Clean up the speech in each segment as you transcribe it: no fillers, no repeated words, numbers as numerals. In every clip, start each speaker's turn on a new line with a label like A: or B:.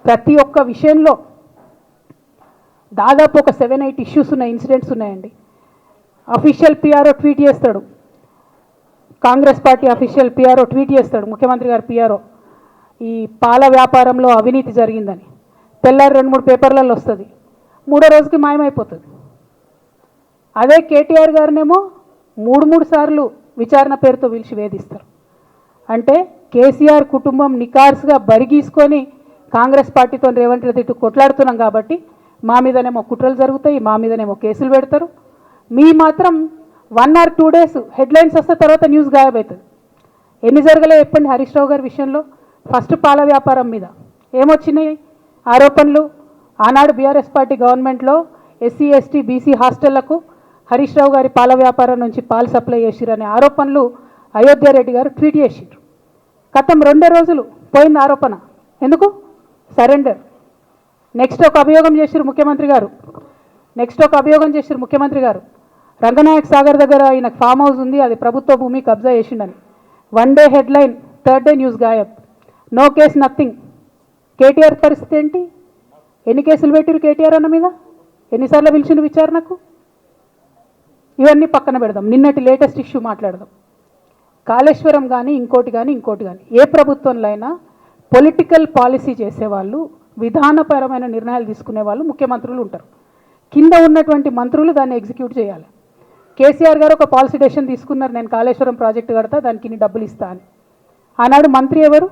A: ప్రతి ఒక్క విషయంలో దాదాపు ఒక 7-8 ఇష్యూస్ ఉన్నాయి, ఇన్సిడెంట్స్ ఉన్నాయండి. అఫీషియల్ పిఆర్ఓ ట్వీట్ చేస్తాడు, Congress party official PRO tweet చేస్తాడు, ముఖ్యమంత్రి గారు పిఆర్ఓ, ఈ పాల వ్యాపారంలో అవినీతి జరిగిందని. తెల్లారి 2-3 పేపర్లలో వస్తుంది, 3వ రోజుకి మాయమైపోతుంది. అదే కేటీఆర్ గారినేమో 3 సార్లు విచారణ పేరుతో పిలిచి వేధిస్తారు. అంటే కేసీఆర్ కుటుంబం నికార్స్గా బరిగీసుకొని కాంగ్రెస్ పార్టీతో రేవంత్ రెడ్డి కొట్లాడుతున్నాం కాబట్టి మా మీదనేమో కుట్రలు జరుగుతాయి, మా మీదనేమో కేసులు పెడతారు. మీ మాత్రం 1 or 2 days హెడ్లైన్స్ వస్తే తర్వాత న్యూస్ గాయబవుతుంది. ఎన్ని జరగలే చెప్పండి హరీష్ రావు గారి విషయంలో. ఫస్ట్ పాల వ్యాపారం మీద ఏమొచ్చినాయి ఆరోపణలు. ఆనాడు బీఆర్ఎస్ పార్టీ గవర్నమెంట్లో SC ST BC హాస్టళ్లకు Harish Rao గారి పాల వ్యాపారం నుంచి పాలు సప్లై చేసిరనే ఆరోపణలు అయోధ్య రెడ్డి గారు ట్వీట్ చేసిరు. గతం 2 రోజులు పోయింది ఆరోపణ. ఎందుకు? సరెండర్. నెక్స్ట్ ఒక అభియోగం చేసిరు ముఖ్యమంత్రి గారు, రంగనాయక్ సాగర్ దగ్గర ఈయనకు ఫామ్ హౌస్ ఉంది, అది ప్రభుత్వ భూమి, కబ్జా చేసిండని. 1 day headline, 3rd day news గాయబ్. No case nothing. కేటీఆర్ పరిస్థితి ఏంటి? ఎన్ని కేసులు పెట్టిరు కేటీఆర్ అన్న మీద? ఎన్నిసార్లు పిలిచిండు విచారణకు? ఇవన్నీ పక్కన పెడదాం. నిన్నటి లేటెస్ట్ ఇష్యూ మాట్లాడదాం. కాళేశ్వరం కానీ ఇంకోటి కానీ ఏ ప్రభుత్వంలో అయినా పొలిటికల్ పాలసీ చేసేవాళ్ళు, విధానపరమైన నిర్ణయాలు తీసుకునే వాళ్ళు ముఖ్యమంత్రులు ఉంటారు. కింద ఉన్నటువంటి మంత్రులు దాన్ని ఎగ్జిక్యూట్ చేయాలి. కేసీఆర్ గారు ఒక పాలసీ డెసిషన్ తీసుకున్నారు, నేను కాళేశ్వరం ప్రాజెక్టు కడతా, దానికి ఇన్ని డబ్బులు ఇస్తా అని. ఆనాడు మంత్రి ఎవరు?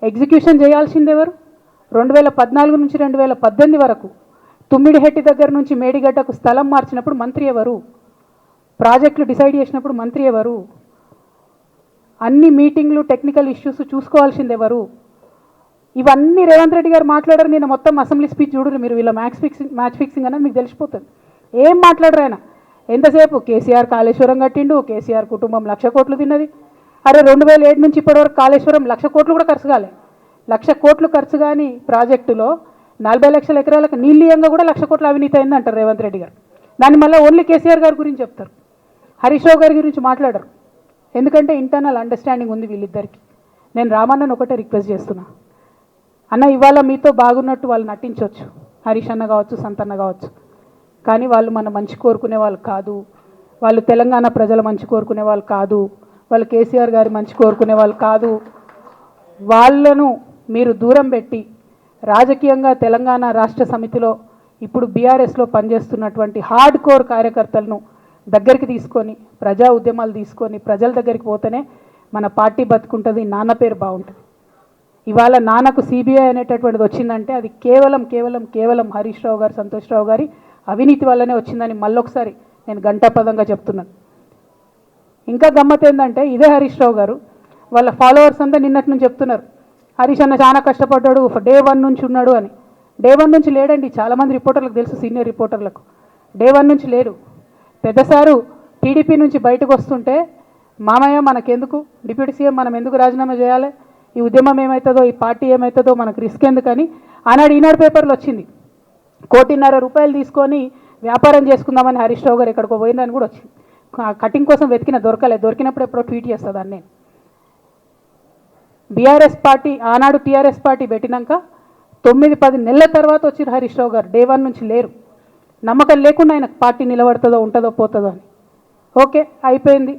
A: ఎగ్జిక్యూషన్ చేయాల్సింది ఎవరు? 2014 నుంచి 2018 వరకు తుమ్మిడిహెట్టి దగ్గర నుంచి మేడిగడ్డకు స్థలం మార్చినప్పుడు మంత్రి ఎవరు? ప్రాజెక్టులు డిసైడ్ చేసినప్పుడు మంత్రి ఎవరు? అన్ని మీటింగ్లు టెక్నికల్ ఇష్యూస్ చూసుకోవాల్సింది ఎవరు? ఇవన్నీ రేవంత్ రెడ్డి గారు మాట్లాడారు. నేను మొత్తం అసెంబ్లీ స్పీచ్ చూడరు మీరు, వీళ్ళ మ్యాచ్ ఫిక్సింగ్ అనేది మీకు తెలిసిపోతుంది. ఏం మాట్లాడరు ఆయన. ఎంతసేపు కేసీఆర్ కాళేశ్వరం కట్టిండు, కేసీఆర్ కుటుంబం 1,00,000 కోట్లు తిన్నది. అరే 2007 నుంచి ఇప్పటివరకు కాళేశ్వరం 1,00,000 కోట్లు కూడా ఖర్చు కాలే. 1,00,000 కోట్లు ఖర్చు కానీ ప్రాజెక్టులో 40 లక్షల ఎకరాలకు నీళ్ళీయంగా కూడా 1,00,000 కోట్ల అవినీతి అయింది అంటారు రేవంత్ రెడ్డి గారు. దాన్ని మళ్ళీ ఓన్లీ కేసీఆర్ గారి గురించి చెప్తారు, హరీష్ రావు గారి గురించి మాట్లాడరు. ఎందుకంటే ఇంటర్నల్ అండర్స్టాండింగ్ ఉంది వీళ్ళిద్దరికి. నేను రామన్నను ఒకటే రిక్వెస్ట్ చేస్తున్నా, అన్న ఇవాళ మీతో బాగున్నట్టు వాళ్ళు నటించవచ్చు, హరీష్ అన్న కావచ్చు, సంతన్న కావచ్చు, కానీ వాళ్ళు మన మంచి కోరుకునే వాళ్ళు కాదు, వాళ్ళు తెలంగాణ ప్రజల మంచి కోరుకునే వాళ్ళు కాదు, వాళ్ళు కేసీఆర్ గారి మంచి కోరుకునే వాళ్ళు కాదు. వాళ్ళను మీరు దూరం పెట్టి రాజకీయంగా తెలంగాణ రాష్ట్ర సమితిలో ఇప్పుడు బీఆర్ఎస్లో పనిచేస్తున్నటువంటి హార్డ్ కోర్ కార్యకర్తలను దగ్గరికి తీసుకొని ప్రజా ఉద్యమాలు తీసుకొని ప్రజల దగ్గరికి పోతేనే మన పార్టీ బతుకుంటుంది, నాన్న పేరు బాగుంటుంది. ఇవాళ నాన్నకు సిబిఐ అనేటటువంటిది వచ్చిందంటే అది కేవలం హరీష్ రావు గారు, సంతోష్ రావు గారి అవినీతి వల్లనే వచ్చిందని మళ్ళొకసారి నేను గంటాపదంగా చెప్తున్నాను. ఇంకా గమ్మత్ ఏంటంటే ఇదే హరీష్ రావు గారు వాళ్ళ ఫాలోవర్స్ అంతా నిన్నటి నుంచి చెప్తున్నారు, హరీష్ అన్న చాలా కష్టపడ్డాడు, డే 1 నుంచి ఉన్నాడు అని. డే 1 నుంచి లేడండి. చాలామంది రిపోర్టర్లకు తెలుసు, సీనియర్ రిపోర్టర్లకు డే 1 నుంచి లేడు. పెద్దసారు టీడీపీ నుంచి బయటకు వస్తుంటే మామయ్య మనకెందుకు, డిప్యూటీ సీఎం మనం ఎందుకు రాజీనామా చేయాలి, ఈ ఉద్యమం ఏమవుతుందో, ఈ పార్టీ ఏమవుతుందో మనకు రిస్క్ ఎందుకని ఆనాడు ఈనాడు పేపర్లో వచ్చింది. 1,50,00,000 రూపాయలు తీసుకొని వ్యాపారం చేసుకుందామని హరీష్ రావు గారు ఎక్కడికో పోయిందని కూడా వచ్చింది. కటింగ్ కోసం వెతికిన దొరికినప్పుడు ఎప్పుడో ట్వీట్ చేస్తుందని నేను. బీఆర్ఎస్ పార్టీ ఆనాడు టీఆర్ఎస్ పార్టీ పెట్టినాక 9-10 నెలల తర్వాత వచ్చిన హరీష్ రావు గారు డే 1 నుంచి లేరు. నమ్మకం లేకుండా ఆయన పార్టీ నిలబడుతుందో ఉంటుందో పోతుందో అని. ఓకే అయిపోయింది.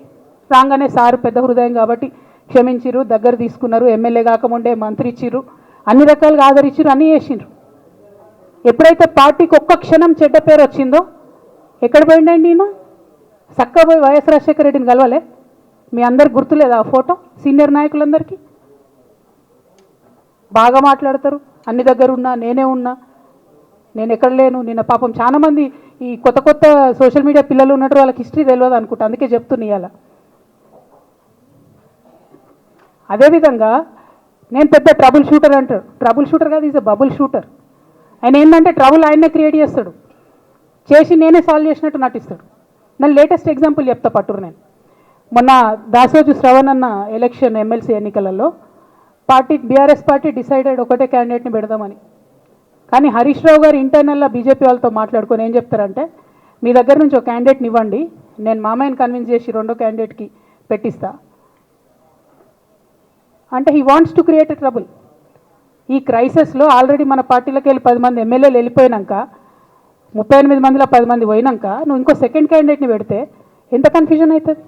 A: రాగానే సారు పెద్ద హృదయం కాబట్టి క్షమించిరు, దగ్గర తీసుకున్నారు, ఎమ్మెల్యే కాకముందే మంత్రి ఇచ్చిర్రు, అన్ని రకాలుగా ఆదరించిరు, అన్నీ చేసిండ్రు. ఎప్పుడైతే పార్టీకి ఒక్క క్షణం చెడ్డ పేరు వచ్చిందో ఎక్కడ పోయిండండి ఈయన? చక్కగా పోయి వైఎస్ రాజశేఖర రెడ్డిని కలవలే? మీ అందరికి గుర్తులేదు ఆ ఫోటో? సీనియర్ నాయకులందరికీ బాగా మాట్లాడతారు, అన్ని దగ్గర ఉన్నా, నేనే ఉన్నా, నేను ఎక్కడ లేను. నిన్న పాపం చాలామంది ఈ కొత్త సోషల్ మీడియా పిల్లలు ఉన్నట్టు వాళ్ళకి హిస్టరీ తెలియదు అనుకుంటా, అందుకే చెప్తున్నా ఇవాళ. అదేవిధంగా నేను పెద్ద ట్రబుల్ షూటర్ అంటారు. ట్రబుల్ షూటర్ కాదు, ఈజ్ ఎ బబుల్ షూటర్. ఆయన ఏంటంటే ట్రబుల్ ఆయనే క్రియేట్ చేస్తాడు, చేసి నేనే సాల్వ్ చేసినట్టు నటిస్తాడు. నేను లేటెస్ట్ ఎగ్జాంపుల్ చెప్తా పట్టురు. నేను మొన్న దాసోజు శ్రవణ్ అన్న ఎలక్షన్ ఎమ్మెల్సీ ఎన్నికలలో బీఆర్ఎస్ పార్టీ డిసైడెడ్ ఒకటే క్యాండిడేట్ని పెడదామని. కానీ హరీష్ రావు గారు ఇంటర్నల్గా బీజేపీ వాళ్ళతో మాట్లాడుకొని ఏం చెప్తారంటే, మీ దగ్గర నుంచి ఒక క్యాండిడేట్ని ఇవ్వండి, నేను మామయ్యని కన్విన్స్ చేసి 2వ క్యాండిడేట్కి పెట్టిస్తా అంటే he wants to create a trouble. ఈ క్రైసిస్లో ఆల్రెడీ మన పార్టీలోకి వెళ్ళి 10 మంది ఎమ్మెల్యేలు వెళ్ళిపోయినాక 38 మందిలో 10 మంది పోయినాక నువ్వు ఇంకో సెకండ్ క్యాండిడేట్ని పెడితే ఎంత కన్ఫ్యూజన్ అవుతుంది?